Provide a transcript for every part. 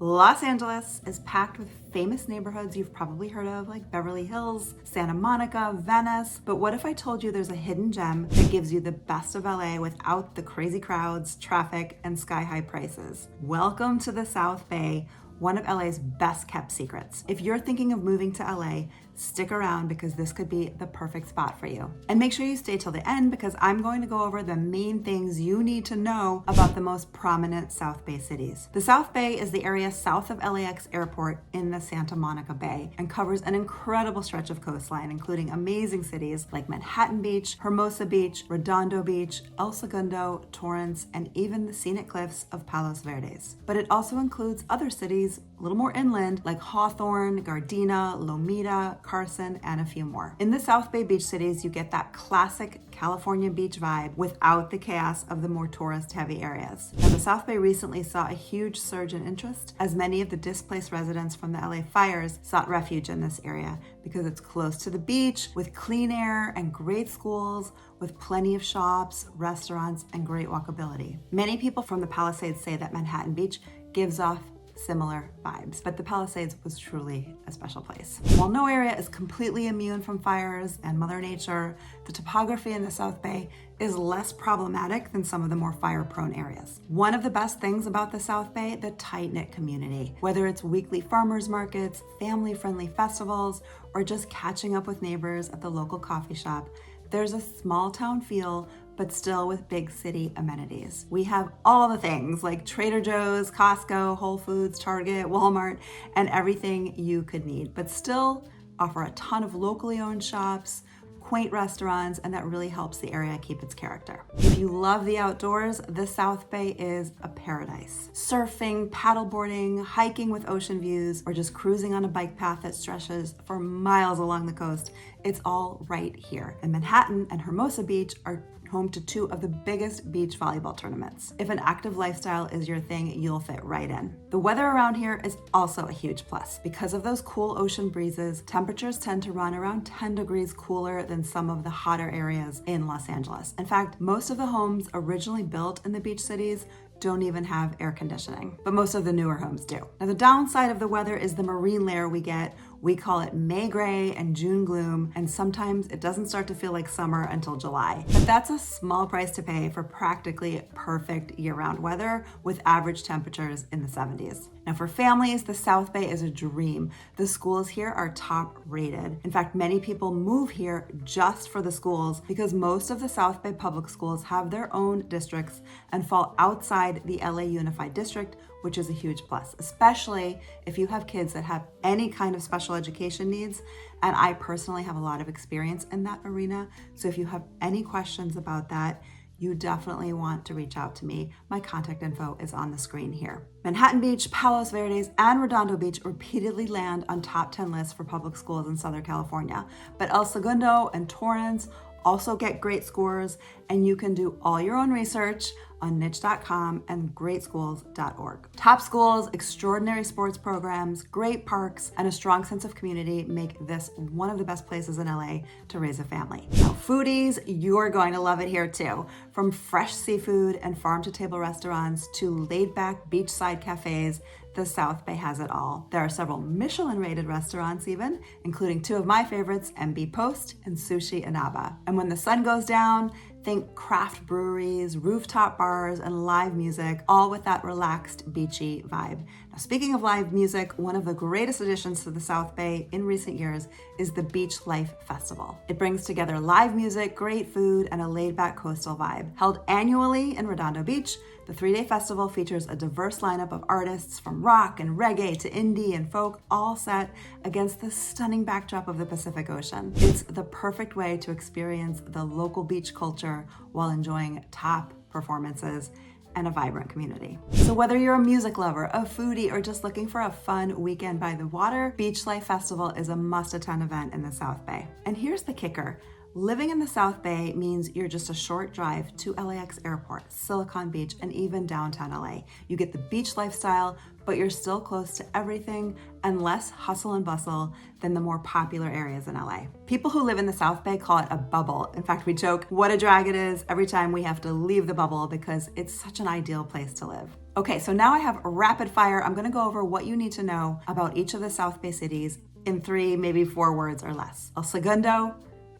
Los Angeles is packed with famous neighborhoods you've probably heard of, like Beverly Hills, Santa Monica, Venice. But what if I told you there's a hidden gem that gives you the best of LA without the crazy crowds, traffic, and sky-high prices? Welcome to the South Bay, one of LA's best kept secrets. If you're thinking of moving to LA, stick around because this could be the perfect spot for you. And make sure you stay till the end because I'm going to go over the main things you need to know about the most prominent South Bay cities. The South Bay is the area south of LAX Airport in the Santa Monica Bay and covers an incredible stretch of coastline, including amazing cities like Manhattan Beach, Hermosa Beach, Redondo Beach, El Segundo, Torrance, and even the scenic cliffs of Palos Verdes. But it also includes other cities a little more inland like Hawthorne, Gardena, Lomita, Carson, and a few more. In the South Bay beach cities, you get that classic California beach vibe without the chaos of the more tourist-heavy areas. Now, the South Bay recently saw a huge surge in interest as many of the displaced residents from the LA fires sought refuge in this area because it's close to the beach with clean air and great schools with plenty of shops, restaurants, and great walkability. Many people from the Palisades say that Manhattan Beach gives off similar vibes, but the Palisades was truly a special place. While no area is completely immune from fires and Mother Nature, the topography in the South Bay is less problematic than some of the more fire-prone areas. One of the best things about the South Bay, the tight-knit community. Whether it's weekly farmers markets, family-friendly festivals, or just catching up with neighbors at the local coffee shop, there's a small town feel but still with big city amenities. We have all the things like Trader Joe's, Costco, Whole Foods, Target, Walmart, and everything you could need, but still offer a ton of locally owned shops, quaint restaurants, and that really helps the area keep its character. If you love the outdoors, the South Bay is a paradise. Surfing, paddleboarding, hiking with ocean views, or just cruising on a bike path that stretches for miles along the coast, it's all right here. And Manhattan and Hermosa Beach are home to two of the biggest beach volleyball tournaments. If an active lifestyle is your thing, you'll fit right in. The weather around here is also a huge plus. Because of those cool ocean breezes, temperatures tend to run around 10 degrees cooler than some of the hotter areas in Los Angeles. In fact, most of the homes originally built in the beach cities don't even have air conditioning, but most of the newer homes do. Now, the downside of the weather is the marine layer we get. We call it May gray and June gloom, and sometimes it doesn't start to feel like summer until July. But that's a small price to pay for practically perfect year-round weather with average temperatures in the 70s. Now, for families, the South Bay is a dream. The schools here are top rated. In fact, many people move here just for the schools because most of the South Bay public schools have their own districts and fall outside the LA Unified District, which is a huge plus, especially if you have kids that have any kind of special education needs. And I personally have a lot of experience in that arena. So if you have any questions about that, you definitely want to reach out to me. My contact info is on the screen here. Manhattan Beach, Palos Verdes, and Redondo Beach repeatedly land on top 10 lists for public schools in Southern California. But El Segundo and Torrance also get great scores, and you can do all your own research on niche.com and greatschools.org. Top schools, extraordinary sports programs, great parks, and a strong sense of community make this one of the best places in LA to raise a family. Now, foodies, you're going to love it here too. From fresh seafood and farm-to-table restaurants to laid-back beachside cafes, the South Bay has it all. There are several Michelin-rated restaurants even, including two of my favorites, MB Post and Sushi Inaba. And when the sun goes down, think craft breweries, rooftop bars, and live music, all with that relaxed, beachy vibe. Now, speaking of live music, one of the greatest additions to the South Bay in recent years is the Beach Life Festival. It brings together live music, great food, and a laid-back coastal vibe. Held annually in Redondo Beach, the 3-day festival features a diverse lineup of artists from rock and reggae to indie and folk, all set against the stunning backdrop of the Pacific Ocean. It's the perfect way to experience the local beach culture while enjoying top performances and a vibrant community. So whether you're a music lover, a foodie, or just looking for a fun weekend by the water, Beach Life Festival is a must-attend event in the South Bay. And here's the kicker. Living in the South Bay means you're just a short drive to LAX Airport, Silicon Beach, and even downtown LA. You get the beach lifestyle, but you're still close to everything and less hustle and bustle than the more popular areas in LA. People who live in the South Bay call it a bubble. In fact, we joke what a drag it is every time we have to leave the bubble because it's such an ideal place to live. Okay, so now I have rapid fire. I'm gonna go over what you need to know about each of the South Bay cities in 3, maybe 4 words or less. El Segundo,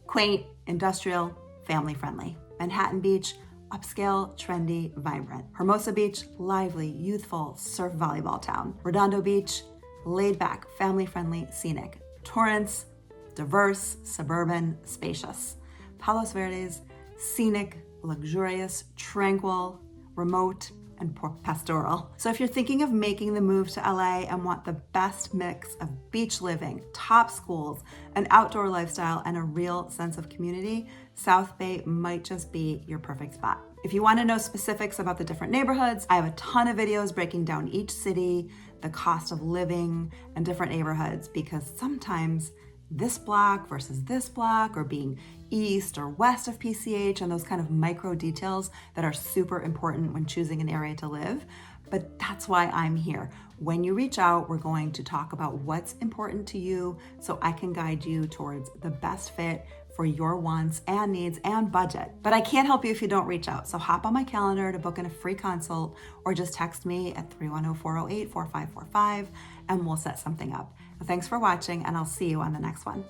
quaint, industrial, family-friendly. Manhattan Beach, upscale, trendy, vibrant. Hermosa Beach, lively, youthful, surf volleyball town. Redondo Beach, laid back, family-friendly, scenic. Torrance, diverse, suburban, spacious. Palos Verdes, scenic, luxurious, tranquil, remote, and pastoral. So if you're thinking of making the move to LA and want the best mix of beach living, top schools, an outdoor lifestyle, and a real sense of community, South Bay might just be your perfect spot. If you want to know specifics about the different neighborhoods, I have a ton of videos breaking down each city, the cost of living, and different neighborhoods, because sometimes this block versus this block, or being east or west of PCH, and those kind of micro details that are super important when choosing an area to live. But that's why I'm here. When you reach out, we're going to talk about what's important to you so I can guide you towards the best fit for your wants and needs and budget. But I can't help you if you don't reach out. So hop on my calendar to book in a free consult, or just text me at 310-408-4545 and we'll set something up. Thanks for watching, and I'll see you on the next one.